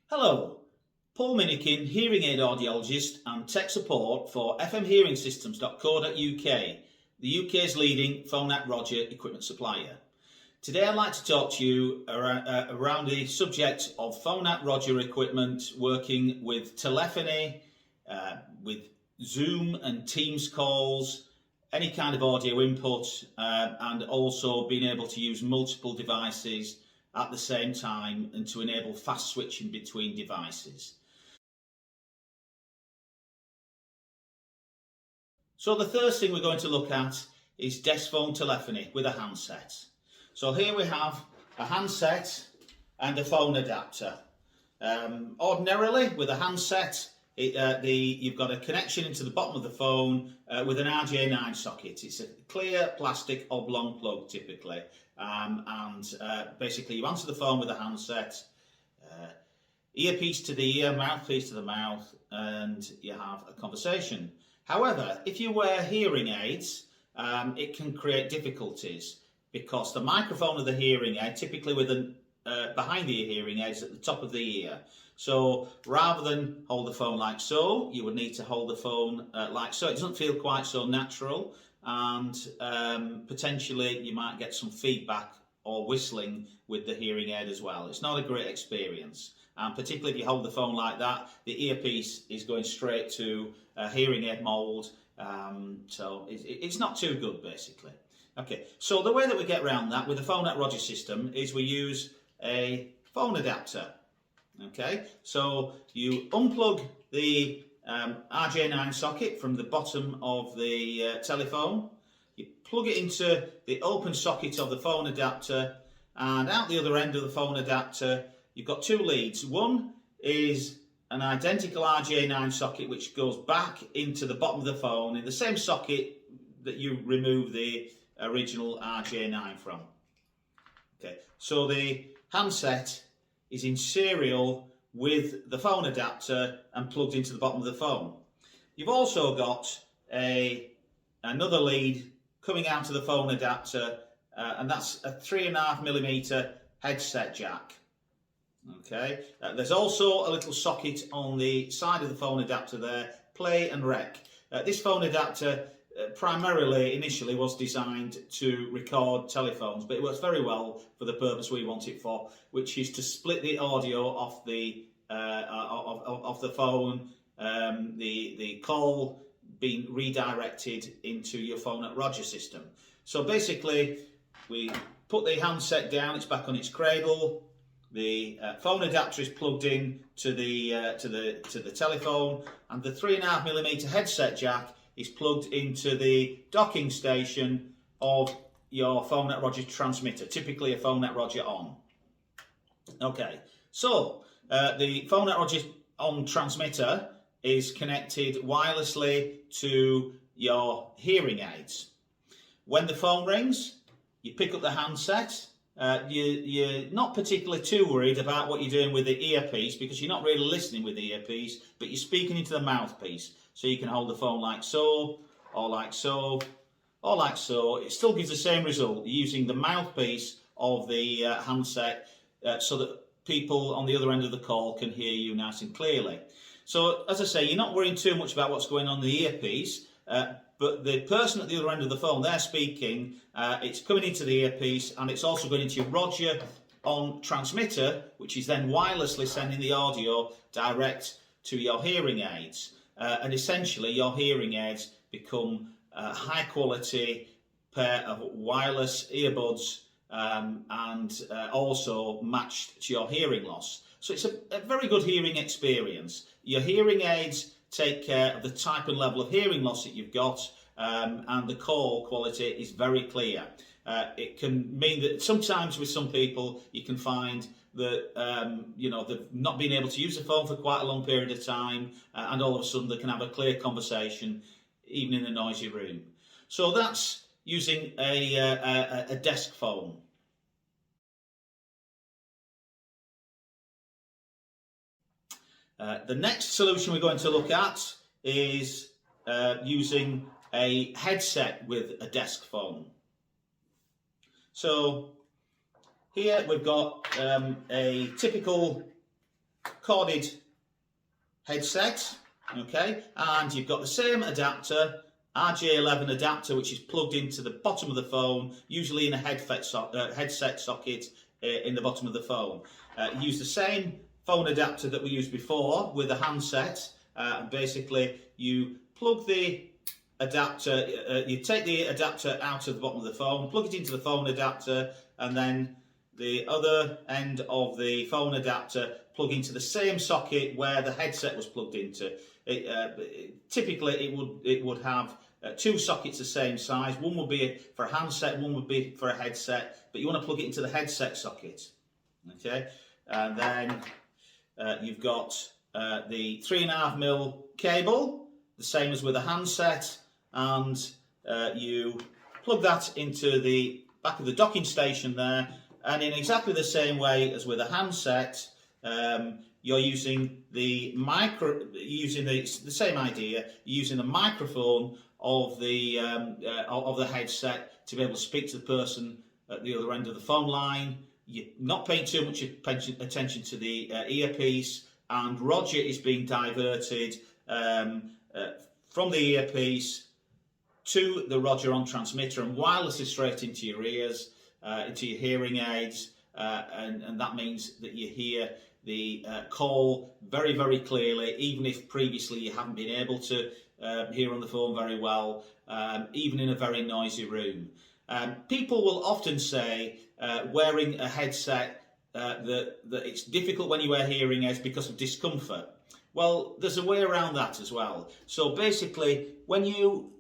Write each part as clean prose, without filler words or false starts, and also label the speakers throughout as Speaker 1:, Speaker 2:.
Speaker 1: Hello, Paul Minikin, hearing aid audiologist and tech support for fmhearingsystems.co.uk, the UK's leading Phonak Roger equipment supplier. Today I'd like to talk to you around the subject of Phonak Roger equipment working with telephony, with Zoom and Teams calls, any kind of audio input, and also being able to use multiple devices at the same time and to enable fast switching between devices. So the first thing we're going to look at is Deskphone telephony with a handset. So here we have a handset and a phone adapter. Ordinarily with a handset, you've got a connection into the bottom of the phone with an RJ9 socket. It's a clear plastic oblong plug typically, basically you answer the phone with a handset, earpiece to the ear, mouthpiece to the mouth, and you have a conversation. However, if you wear hearing aids, it can create difficulties because the microphone of the hearing aid, typically behind the hearing aid, is at the top of the ear. So rather than hold the phone like so, you would need to hold the phone like so. It doesn't feel quite so natural, and potentially you might get some feedback or whistling with the hearing aid as well. It's not a great experience, and particularly if you hold the phone like that, the earpiece is going straight to a hearing aid mould, so it's not too good basically. Okay, so the way that we get around that with the Phonak Roger system is we use a phone adapter. Okay, so you unplug the RJ9 socket from the bottom of the telephone, you plug it into the open socket of the phone adapter, and out the other end of the phone adapter you've got two leads. One is an identical RJ9 socket which goes back into the bottom of the phone in the same socket that you remove the original RJ9 from. Okay, so the handset is in serial with the phone adapter and plugged into the bottom of the phone. You've also got another lead coming out of the phone adapter, and that's a 3.5mm headset jack. Okay, there's also a little socket on the side of the phone adapter there, play and rec. This phone adapter primarily initially was designed to record telephones, but it works very well for the purpose we want it for, which is to split the audio off the phone, the call being redirected into your Phonak Roger system. So basically we put the handset down, it's back on its cradle, the phone adapter is plugged in to the telephone, and the 3.5mm headset jack is plugged into the docking station of your Phonak Roger transmitter, typically a Phonak Roger on. Okay, so the Phonak Roger on transmitter is connected wirelessly to your hearing aids. When the phone rings, you pick up the handset. You're not particularly too worried about what you're doing with the earpiece because you're not really listening with the earpiece, but you're speaking into the mouthpiece. So you can hold the phone like so, or like so, or like so. It still gives the same result using the mouthpiece of the handset so that people on the other end of the call can hear you nice and clearly. So as I say, you're not worrying too much about what's going on in the earpiece, but the person at the other end of the phone, they're speaking, it's coming into the earpiece, and it's also going into your Roger on transmitter, which is then wirelessly sending the audio direct to your hearing aids. And essentially your hearing aids become a high quality pair of wireless earbuds, and also matched to your hearing loss. So it's a very good hearing experience. Your hearing aids take care of the type and level of hearing loss that you've got, and the call quality is very clear. It can mean that sometimes with some people you can find that they've not been able to use the phone for quite a long period of time, and all of a sudden they can have a clear conversation even in a noisy room. So that's using a desk phone. The next solution we're going to look at is using a headset with a desk phone. So here we've got a typical corded headset, okay, and you've got the same adapter, RJ11 adapter, which is plugged into the bottom of the phone, usually in a headset socket in the bottom of the phone. Use the same phone adapter that we used before with a handset. Basically, you plug the adapter, you take the adapter out of the bottom of the phone, plug it into the phone adapter, and then the other end of the phone adapter plug into the same socket where the headset was plugged into. Typically, it would have two sockets the same size. One would be for a handset, one would be for a headset, but you want to plug it into the headset socket. Okay, and then you've got the 3.5mm cable, the same as with a handset, and you plug that into the back of the docking station there, and in exactly the same way as with a handset, you're using the same idea, using the microphone of the headset to be able to speak to the person at the other end of the phone line. You're not paying too much attention to the earpiece, and Roger is being diverted from the earpiece to the Roger on transmitter and wirelessly straight into your ears, into your hearing aids, and that means that you hear the call very, very clearly, even if previously you haven't been able to hear on the phone very well, even in a very noisy room. People will often say wearing a headset that it's difficult when you wear hearing aids because of discomfort. Well, there's a way around that as well. So basically, when you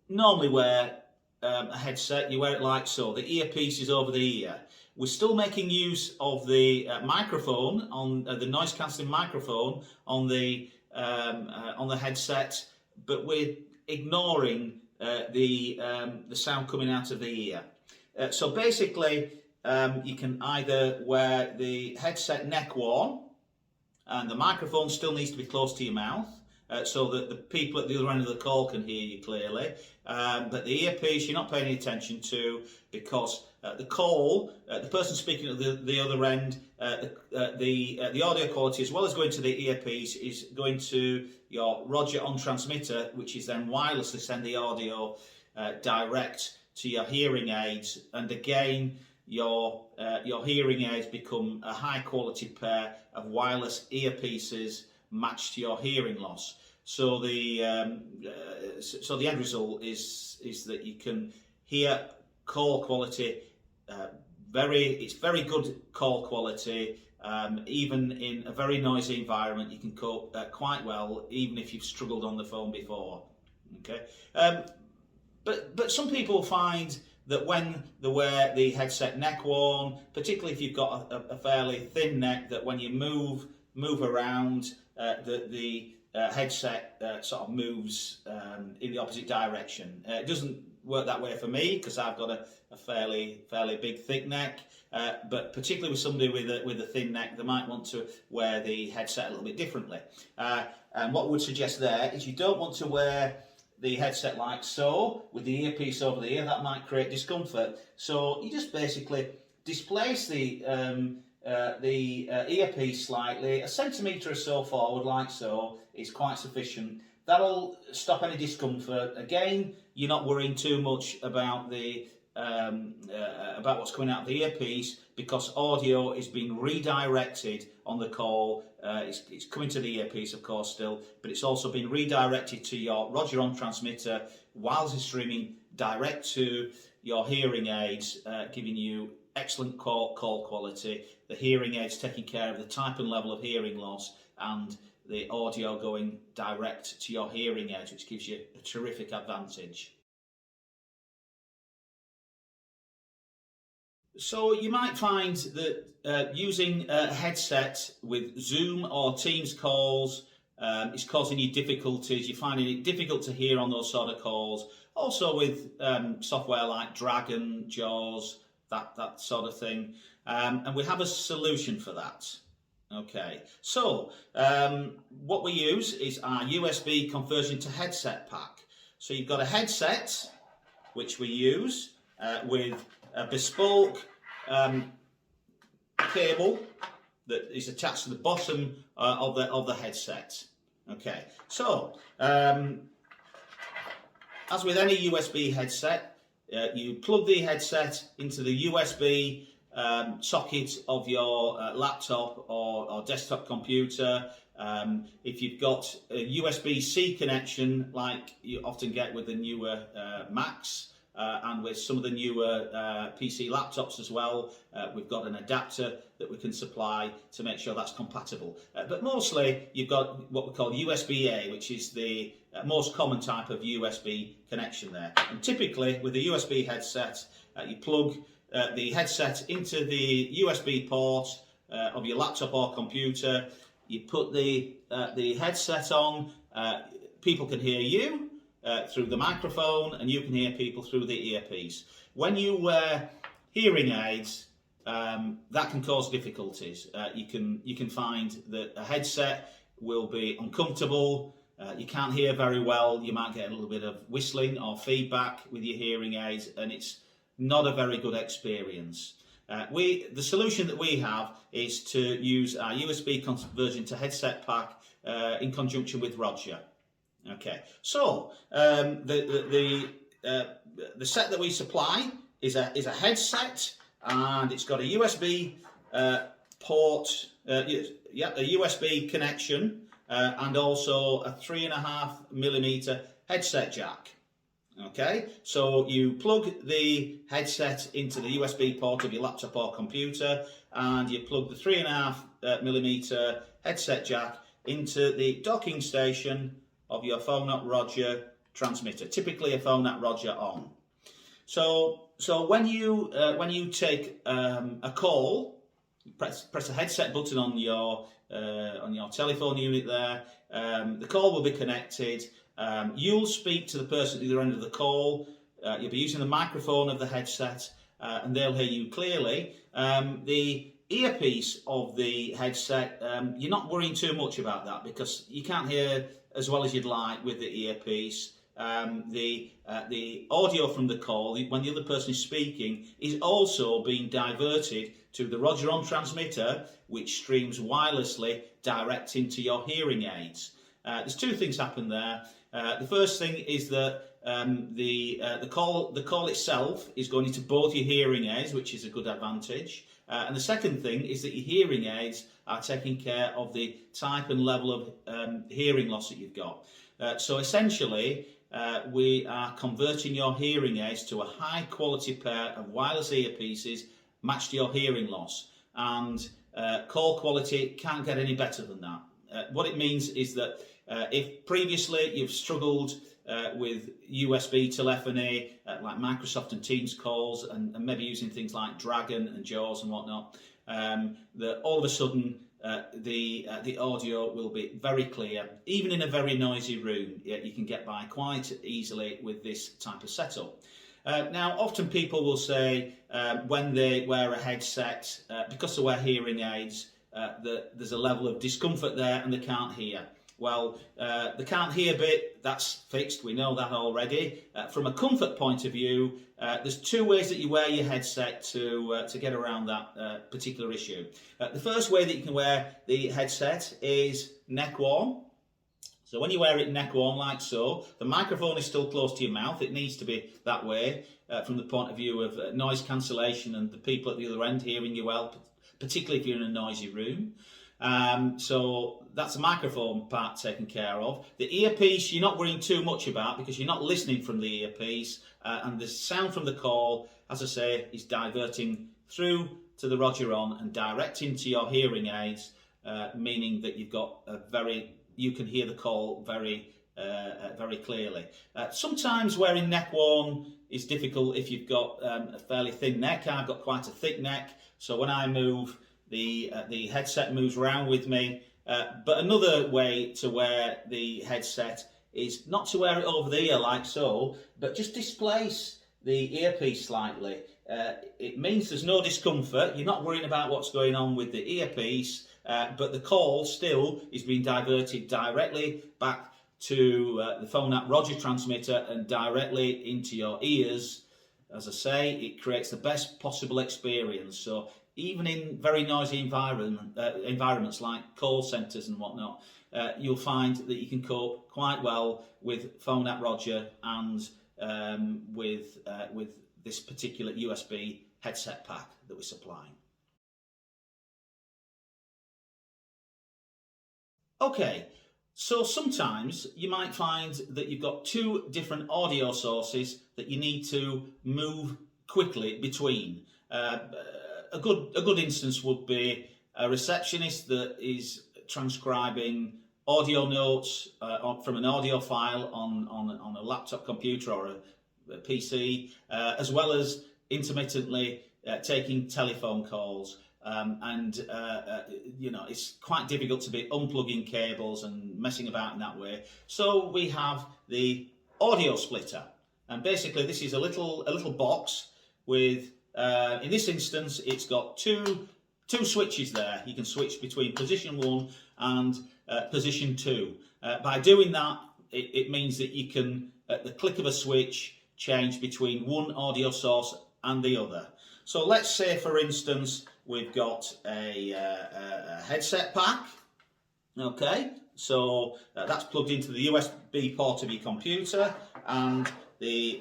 Speaker 1: normally wear a headset, you wear it like so. The earpiece is over the ear. We're still making use of the microphone, on the noise cancelling microphone on the headset, but we're ignoring the sound coming out of the ear. So basically, you can either wear the headset neck worn, and the microphone still needs to be close to your mouth, so that the people at the other end of the call can hear you clearly. But the earpiece you're not paying any attention to, because the call, the person speaking at the other end, the audio quality, as well as going to the earpiece, is going to your Roger on transmitter, which is then wirelessly send the audio direct to your hearing aids. And again, your hearing aids become a high quality pair of wireless earpieces matched to your hearing loss. So the end result is that you can hear call quality. It's very good call quality. Even in a very noisy environment, you can cope quite well, even if you've struggled on the phone before. Okay, but some people find that when they wear the headset neck worn, particularly if you've got a fairly thin neck, that when you move around, the headset sort of moves in the opposite direction. It doesn't work that way for me because I've got a fairly big thick neck, but particularly with somebody with a thin neck, they might want to wear the headset a little bit differently. And what I would suggest there is you don't want to wear the headset like so, with the earpiece over the ear. That might create discomfort. So you just basically displace the earpiece slightly, a centimetre or so forward, like so, is quite sufficient. That'll stop any discomfort. Again, you're not worrying too much about about what's coming out of the earpiece, because audio is being redirected on the call. It's coming to the earpiece, of course, still, but it's also been redirected to your Roger on transmitter, whilst it's streaming direct to your hearing aids, giving you excellent call quality. The hearing aids taking care of the type and level of hearing loss, and the audio going direct to your hearing aids, which gives you a terrific advantage. So you might find that using a headset with Zoom or Teams calls is causing you difficulties. You're finding it difficult to hear on those sort of calls. Also with software like Dragon, Jaws, that sort of thing. And we have a solution for that. Okay, so what we use is our USB conversion to headset pack. So you've got a headset, which we use with a bespoke cable that is attached to the bottom of the headset. Okay, so as with any USB headset, you plug the headset into the USB socket of your laptop or desktop computer. If you've got a USB-C connection, like you often get with the newer Macs and with some of the newer PC laptops as well, we've got an adapter that we can supply to make sure that's compatible. But mostly you've got what we call USB-A, which is the most common type of USB connection there. And typically with a USB headset, you plug the headset into the USB port of your laptop or computer. You put the headset on, people can hear you through the microphone, and you can hear people through the earpiece. When you wear hearing aids, that can cause difficulties. You can find that a headset will be uncomfortable. You can't hear very well. You might get a little bit of whistling or feedback with your hearing aids, and it's not a very good experience. The solution that we have is to use our USB conversion to headset pack in conjunction with Roger. Okay, so the set that we supply is a headset, and it's got a USB port, a USB connection, and also a 3.5mm headset jack. Okay, so you plug the headset into the USB port of your laptop or computer, and you plug the 3.5mm headset jack into the docking station of your Phonak Roger transmitter, typically a Phonak Roger on. So when you take a call, press a headset button on your telephone unit there. The call will be connected. You'll speak to the person at the other end of the call. You'll be using the microphone of the headset, and they'll hear you clearly. The earpiece of the headset, you're not worrying too much about that because you can't hear as well as you'd like with the earpiece. The audio from the call, when the other person is speaking, is also being diverted to the Roger on transmitter, which streams wirelessly direct into your hearing aids. There's two things happen there. The first thing is that the call itself is going into both your hearing aids, which is a good advantage. And the second thing is that your hearing aids are taking care of the type and level of hearing loss that you've got. So essentially, we are converting your hearing aids to a high quality pair of wireless earpieces matched to your hearing loss. And call quality can't get any better than that. What it means is that if previously you've struggled with USB telephony, like Microsoft and Teams calls, and maybe using things like Dragon and Jaws and whatnot, that all of a sudden the audio will be very clear. Even in a very noisy room, you can get by quite easily with this type of setup. Now, often people will say when they wear a headset, because they wear hearing aids, that there's a level of discomfort there and they can't hear. Well, the can't hear bit, that's fixed, we know that already. From a comfort point of view, there's two ways that you wear your headset to get around that particular issue. The first way that you can wear the headset is neck warm. So when you wear it neck warm like so, the microphone is still close to your mouth. It needs to be that way from the point of view of noise cancellation and the people at the other end hearing you well, particularly if you're in a noisy room. So that's the microphone part taken care of. The earpiece you're not worrying too much about because you're not listening from the earpiece, and the sound from the call, as I say, is diverting through to the Roger on and direct into your hearing aids, meaning that you've got you can hear the call very clearly. Sometimes wearing neck warm is difficult if you've got a fairly thin neck. I've got quite a thick neck, so when I move, the headset moves around with me. But another way to wear the headset is not to wear it over the ear like so, but just displace the earpiece slightly. It means there's no discomfort. You're not worrying about what's going on with the earpiece, but the call still is being diverted directly back to the Phonak Roger transmitter and directly into your ears. As I say, it creates the best possible experience. So even in very noisy environments like call centres and whatnot, you'll find that you can cope quite well with Phonak Roger and with this particular USB headset pack that we're supplying. Okay, so sometimes you might find that you've got two different audio sources that you need to move quickly between. A good instance would be a receptionist that is transcribing audio notes from an audio file on a laptop computer or a PC, as well as intermittently taking telephone calls. You know, it's quite difficult to be unplugging cables and messing about in that way. So we have the audio splitter, and basically this is a little box with, in this instance, it's got two switches there. You can switch between position 1 and position 2. By doing that, it means that you can, at the click of a switch, change between one audio source and the other. So let's say, for instance, we've got a headset pack. Okay, so that's plugged into the USB port of your computer, and the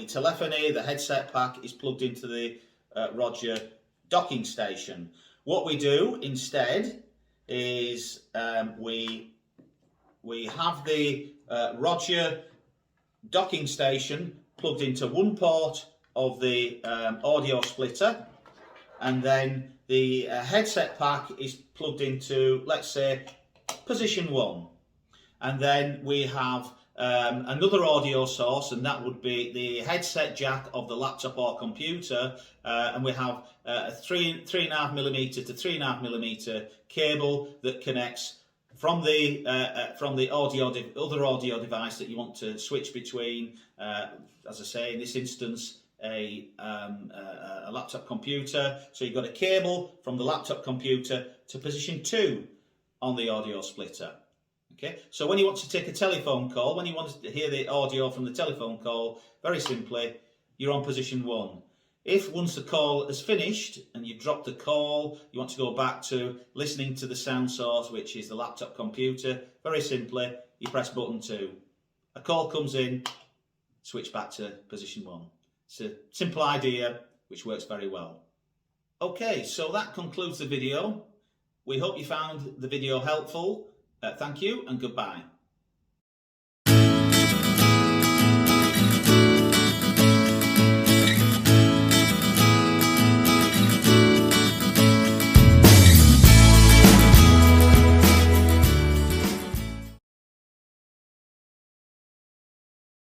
Speaker 1: telephony, the headset pack, is plugged into the Roger docking station. What we do instead is we have the Roger docking station plugged into one port of the audio splitter, and then the headset pack is plugged into, let's say, position 1, and then we have another audio source, and that would be the headset jack of the laptop or computer, and we have a 3.5mm to 3.5mm cable that connects from the other audio device that you want to switch between. As I say, in this instance, a laptop computer. So you've got a cable from the laptop computer to position 2 on the audio splitter. Okay, so when you want to take a telephone call, when you want to hear the audio from the telephone call, very simply, you're on position 1. If once the call is finished and you've dropped the call, you want to go back to listening to the sound source, which is the laptop computer, very simply, you press button 2. A call comes in, switch back to position 1. It's a simple idea which works very well. Okay, so that concludes the video. We hope you found the video helpful. Thank you and goodbye.